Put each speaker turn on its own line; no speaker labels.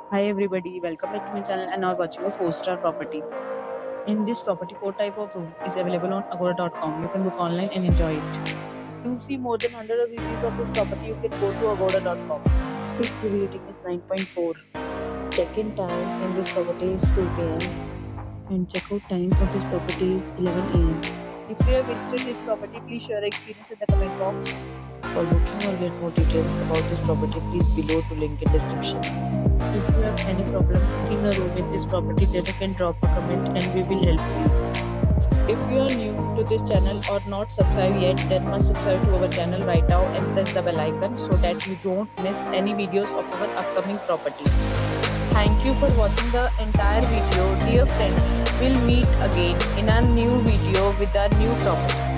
Hi everybody, welcome back to my channel and now watching a 4-star property. In this property, 4 type of room is available on agoda.com. You can book online and enjoy it. To see more than 100 reviews of this property, you can go to agoda.com. Its review rating is 9.4. Check-in time in this property is 2 p.m. and check-out time of this property is 11 a.m. If you have visited this property, please share your experience in the comment box. For booking or get more details about this property, please below to link in description. If you have any problem booking a room in this property, then you can drop a comment and we will help you. If you are new to this channel or not subscribed yet, then must subscribe to our channel right now and press the bell icon so that you don't miss any videos of our upcoming property. Thank you for watching the entire video. Dear friends, we'll meet again in a new video with a new property.